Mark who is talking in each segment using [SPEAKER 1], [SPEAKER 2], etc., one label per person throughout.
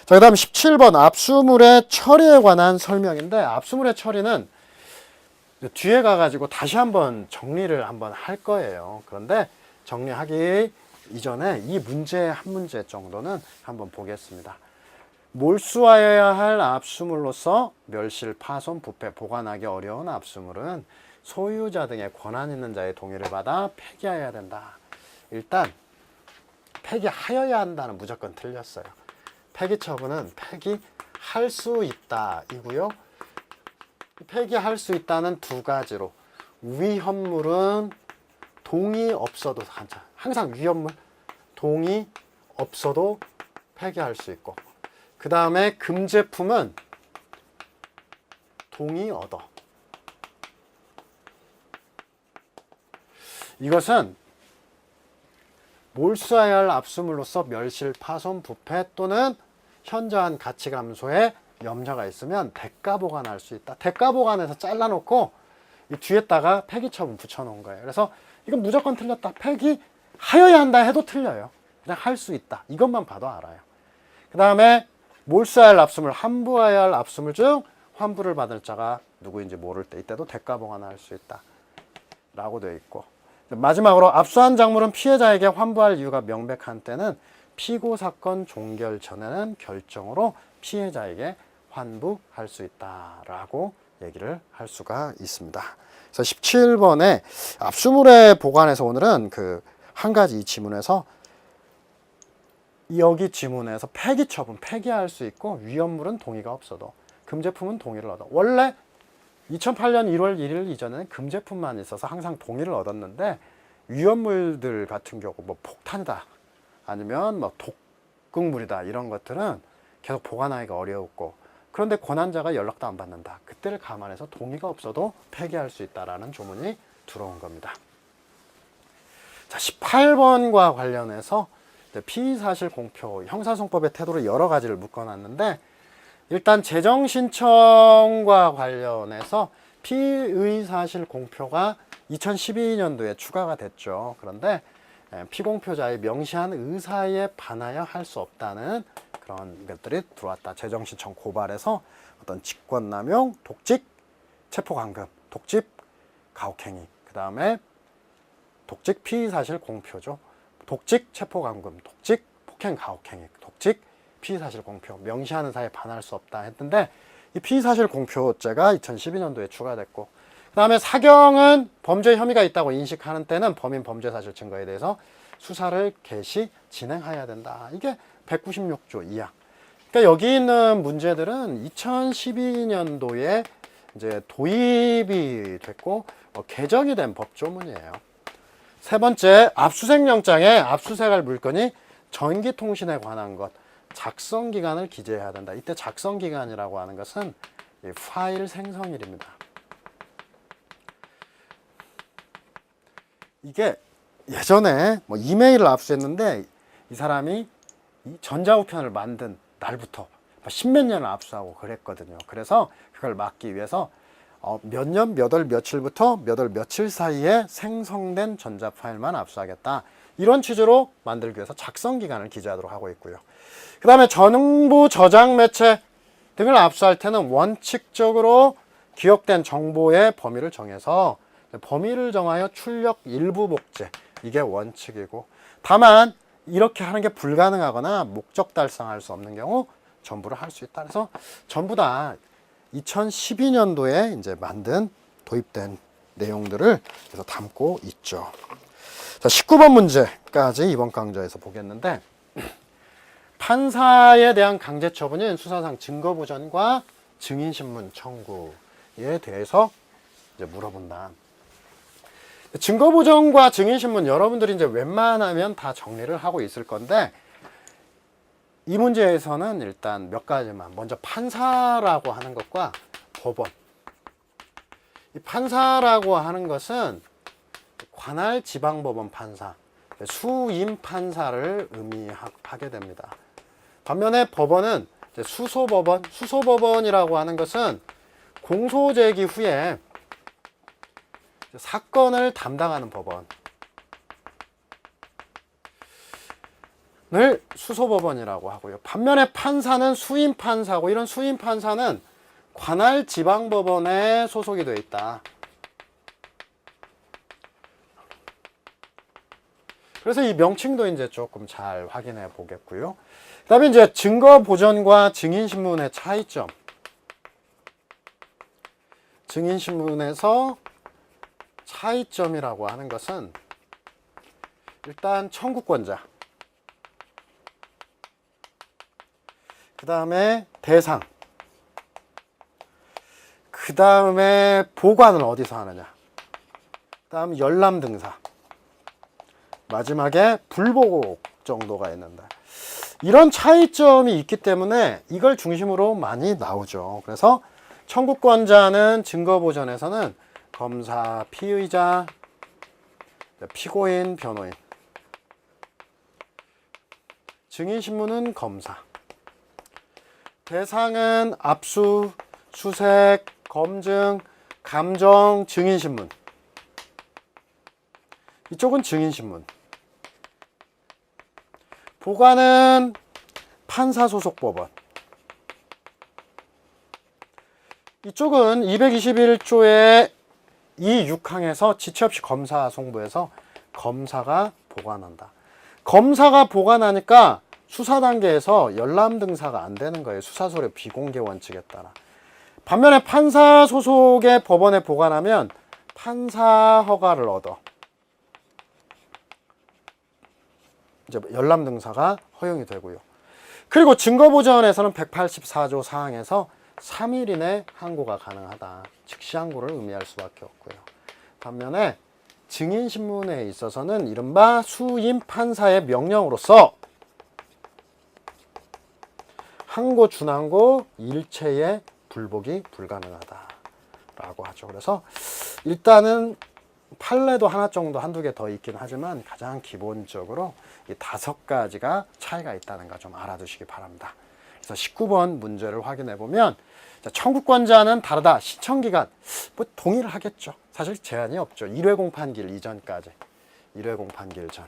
[SPEAKER 1] 자, 그 다음 17번 압수물의 처리에 관한 설명인데, 압수물의 처리는 뒤에 가가지고 다시 한번 정리를 한번 할 거예요. 그런데 정리하기 이전에 이 문제 한 문제 정도는 한번 보겠습니다. 몰수하여야 할 압수물로서 멸실, 파손, 부패, 보관하기 어려운 압수물은 소유자 등의 권한 있는 자의 동의를 받아 폐기하여야 된다. 일단 폐기하여야 한다는 무조건 틀렸어요. 폐기 처분은 폐기할 수 있다 이고요. 폐기할 수 있다는 두 가지로, 위헌물은 동의 없어도, 항상 위헌물 동의 없어도 폐기할 수 있고, 그 다음에 금제품은 동의 얻어. 이것은 몰수해야 할 압수물로서 멸실, 파손, 부패 또는 현저한 가치 감소에 염려가 있으면 대가 보관할 수 있다. 대가 보관해서 잘라놓고 이 뒤에다가 폐기 처분 붙여놓은 거예요. 그래서 이건 무조건 틀렸다. 폐기하여야 한다 해도 틀려요. 그냥 할 수 있다. 이것만 봐도 알아요. 그 다음에 몰수해야 할 압수물, 환부해야 할 압수물 중 환부를 받을 자가 누구인지 모를 때 이때도 대가 보관할 수 있다 라고 되어 있고, 마지막으로 압수한 작물은 피해자에게 환부할 이유가 명백한 때는 피고 사건 종결 전에는 결정으로 피해자에게 환부할 수 있다라고 얘기를 할 수가 있습니다. 그래서 17번에 압수물의 보관에서 오늘은 그 한 가지 이 지문에서, 여기 지문에서 폐기 처분, 폐기할 수 있고, 위헌물은 동의가 없어도, 금제품은 동의를 얻어. 원래 2008년 1월 1일 이전에는 금제품만 있어서 항상 동의를 얻었는데, 위헌물들 같은 경우 뭐 폭탄이다 아니면 뭐 독극물이다 이런 것들은 계속 보관하기가 어려웠고, 그런데 권한자가 연락도 안 받는다. 그때를 감안해서 동의가 없어도 폐기할 수 있다라는 조문이 들어온 겁니다. 자, 18번과 관련해서 피의사실 공표, 형사소송법의 태도를 여러 가지를 묶어놨는데, 일단 재정신청과 관련해서 피의사실 공표가 2012년도에 추가가 됐죠. 그런데 피공표자의 명시한 의사에 반하여 할 수 없다는 그런 것들이 들어왔다. 재정신청 고발에서 어떤 직권남용, 독직, 체포감금, 독직, 가혹행위, 그 다음에 독직 피의사실 공표죠. 독직, 체포감금, 독직, 폭행, 가혹행위, 독직, 피의사실 공표, 명시하는 사에 반할 수 없다 했는데, 이 피의사실 공표죄가 2012년도에 추가됐고, 그 다음에 사경은 범죄 혐의가 있다고 인식하는 때는 범인 범죄 사실 증거에 대해서 수사를 개시 진행해야 된다. 이게 196조 2항. 그러니까 여기 있는 문제들은 2012년도에 이제 도입이 됐고 개정이 된 법조문이에요. 세 번째, 압수수색영장에 압수수색할 물건이 전기통신에 관한 것, 작성기간을 기재해야 된다. 이때 작성기간이라고 하는 것은 파일 생성일입니다. 이게 예전에 뭐 이메일을 압수했는데 이 사람이 이 전자우편을 만든 날부터 십몇 년을 압수하고 그랬거든요. 그래서 그걸 막기 위해서 몇 년, 몇 월, 며칠부터 몇 월, 며칠 사이에 생성된 전자 파일만 압수하겠다. 이런 취지로 만들기 위해서 작성 기간을 기재하도록 하고 있고요. 그 다음에 정보 저장 매체 등을 압수할 때는 원칙적으로 기억된 정보의 범위를 정해서 범위를 정하여 출력 일부 복제, 이게 원칙이고, 다만 이렇게 하는 게 불가능하거나 목적 달성할 수 없는 경우 전부를 할 수 있다. 그래서 전부 다 2012년도에 이제 만든 도입된 내용들을 그래서 담고 있죠. 자, 19번 문제까지 이번 강좌에서 보겠는데, 판사에 대한 강제 처분인 수사상 증거 보전과 증인 신문 청구에 대해서 이제 물어본다. 증거 보전과 증인 신문 여러분들이 이제 웬만하면 다 정리를 하고 있을 건데, 이 문제에서는 일단 몇 가지만, 먼저 판사라고 하는 것과 법원. 이 판사라고 하는 것은 관할 지방법원 판사, 수임 판사를 의미하게 됩니다. 반면에 법원은 수소법원, 수소법원이라고 하는 것은 공소제기 후에 사건을 담당하는 법원. 수소법원이라고 하고요. 반면에 판사는 수임판사고, 이런 수임판사는 관할 지방법원에 소속이 되어 있다. 그래서 이 명칭도 이제 조금 잘 확인해 보겠고요. 그 다음에 이제 증거보전과 증인신문의 차이점. 증인신문에서 차이점이라고 하는 것은 일단 청구권자, 그 다음에 대상, 그 다음에 보관을 어디서 하느냐, 그 다음 열람등사, 마지막에 불보고 정도가 있는데, 이런 차이점이 있기 때문에 이걸 중심으로 많이 나오죠. 그래서 청구권자는 증거보전에서는 검사, 피의자, 피고인, 변호인, 증인신문은 검사, 대상은 압수, 수색, 검증, 감정, 증인신문, 이쪽은 증인신문, 보관은 판사소속법원, 이쪽은 221조의 이 6항에서 지체 없이 검사 송부해서 검사가 보관한다. 검사가 보관하니까 수사 단계에서 열람 등사가 안 되는 거예요. 수사소료 비공개 원칙에 따라. 반면에 판사 소속의 법원에 보관하면 판사 허가를 얻어 이제 열람 등사가 허용이 되고요. 그리고 증거보전에서는 184조 사항에서 3일 이내 항고가 가능하다. 즉시 항고를 의미할 수밖에 없고요. 반면에 증인신문에 있어서는 이른바 수임 판사의 명령으로서 항고, 준항고 일체의 불복이 불가능하다라고 하죠. 그래서 일단은 판례도 하나 정도 한두 개 더 있긴 하지만 가장 기본적으로 이 5가지가 차이가 있다는 거 좀 알아두시기 바랍니다. 그래서 19번 문제를 확인해 보면 청구권자는 다르다. 시청기간 뭐 동의를 하겠죠. 사실 제한이 없죠. 1회 공판기일 이전까지. 1회 공판기일 전.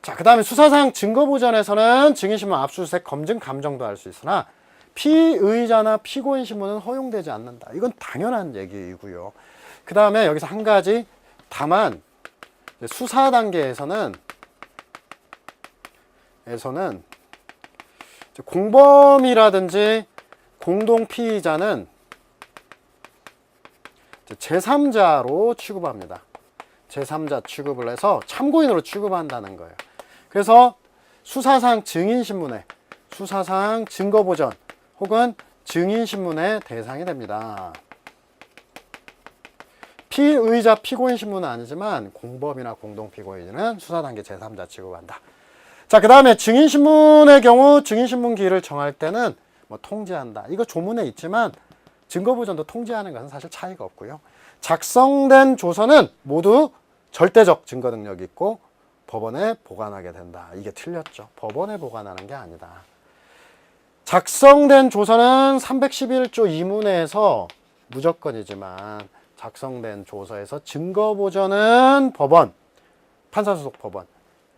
[SPEAKER 1] 자, 그 다음에 수사상 증거보전에서는 증인신문, 압수수색, 검증, 감정도 할 수 있으나 피의자나 피고인 신문은 허용되지 않는다. 이건 당연한 얘기이고요. 그 다음에 여기서 한 가지, 다만 수사 단계에서는 공범이라든지 공동피의자는 제3자로 취급합니다. 제3자 취급을 해서 참고인으로 취급한다는 거예요. 그래서 수사상 증인신문에, 수사상 증거보전 혹은 증인신문의 대상이 됩니다. 피의자, 피고인 신문은 아니지만 공범이나 공동피고인은 수사단계 제3자 취급한다. 자, 그 다음에 증인신문의 경우 증인신문기일을 정할 때는 뭐 통지한다. 이거 조문에 있지만 증거보전도 통지하는 것은 사실 차이가 없고요. 작성된 조서는 모두 절대적 증거 능력이 있고 법원에 보관하게 된다. 이게 틀렸죠. 법원에 보관하는 게 아니다. 작성된 조서는 311조 2문에서 무조건이지만 작성된 조서에서 증거보전은 법원, 판사소속 법원,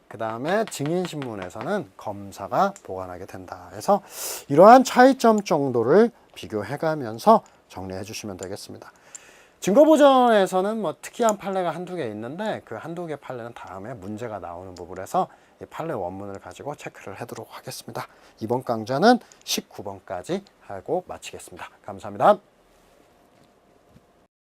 [SPEAKER 1] 그 다음에 증인신문에서는 검사가 보관하게 된다. 그래서 이러한 차이점 정도를 비교해가면서 정리해 주시면 되겠습니다. 증거보전에서는 뭐 특이한 판례가 한두 개 있는데 그 한두 개 판례는 다음에 문제가 나오는 부분에서 이 판례 원문을 가지고 체크를 하도록 하겠습니다. 이번 강좌는 19번까지 하고 마치겠습니다. 감사합니다.